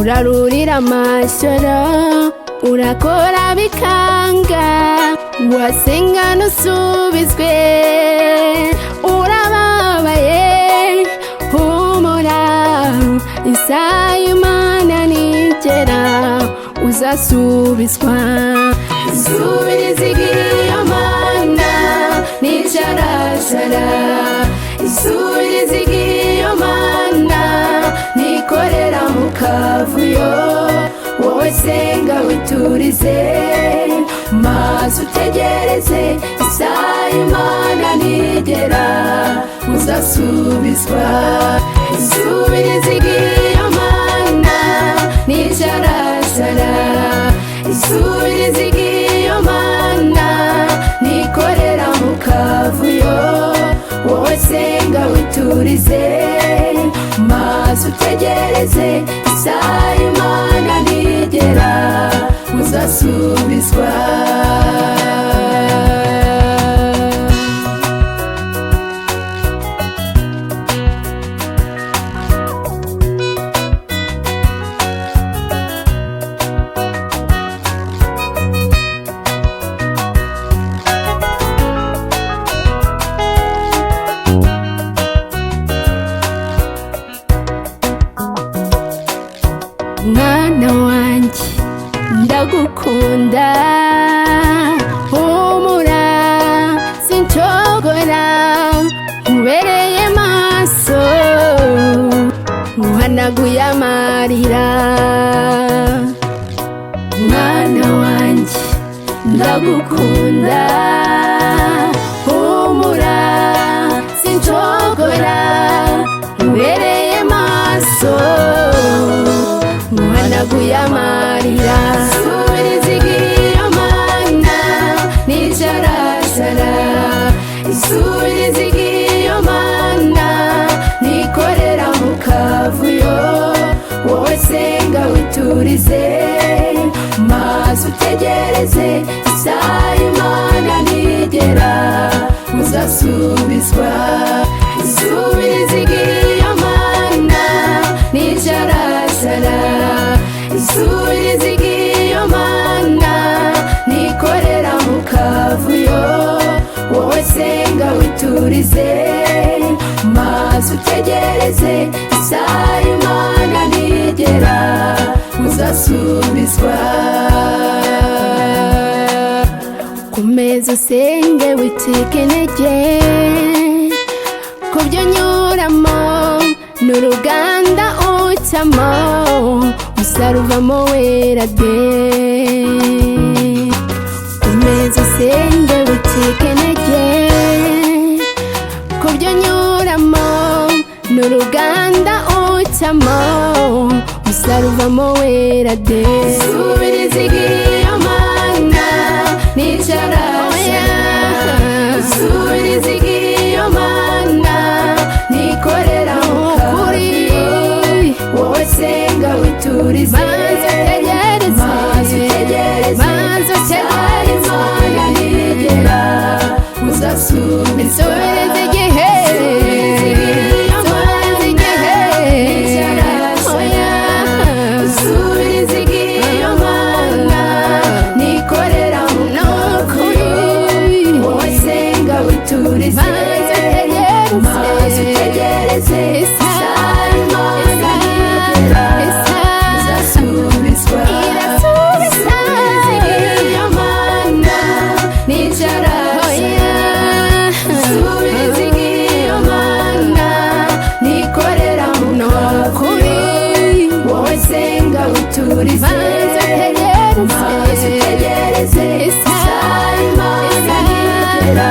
urarurira amashyoro urakora bikanga wasenga nusubizwe urababaye humura isaha y'Imana nigera uzasubizwa isubiriza iyo Mana nijarajara isubiriza iyo Mana nikorera mu kavuyo wowe senga witurize maze utegereze isaha y'Imana nigera uzasubizwa isubiriza iyo Mana nijarajara isubiriza iyo Mana nikorera mu kavuyo wowe senga witurize maze utegereze isaha y'Imana nigera uzasubizwa mwana wanjye ndagukunda humura sinshogora nkubereye maso nkuhanaguye amarira mwana wanjye ndagukunda humura sinshogora nkubereye maso nkuhanaguye amarira isubiriza iyo Mana nijarajara isubiriza iyo Mana nikorera mu kavuyo wowe senga witurize maze utegereze isaha y'Imana nigera uzasubizwa isubiriza iyo Mana nijarajara isubiriza iyo Mana nikorera mu kavuyo wowe senga witurize maze utegereze isaha y'Imana nigera uzasubizwa komeza usenge wicike intege kubyo nyuramo n'uruganda ucamo usaruvamo wera de komeza usenge wicike intege kubyo nyuramo n'uruganda ucamo usaruvamo wera de isubiriza iyo Mana nijarajara isubiriza iyo Mana nikorera mu kavuyo wowe senga witurize maze utegereze isaha y'Imana nigera uzasubizwa isubiriza igihe isubiriza iyo Mana nikorera mu kavuyo wowe senga witurize maze utegereze isaha y'Imana nigera uzasubizwa isubiriza iyo Mana nijarajara isubiriza iyo Mana nikorera mu kavuyo wowe senga witurize maze utegereze isaha y'Imana nigera uzasubizwa isubiriza iyo Mana nijarajara isubiriza iyo Mana nikorera mu kavuyo wowe senga witurize maze utegereze isaha y'Imana nigera uzasubizwa maze utegereze isaha y'Imana nigera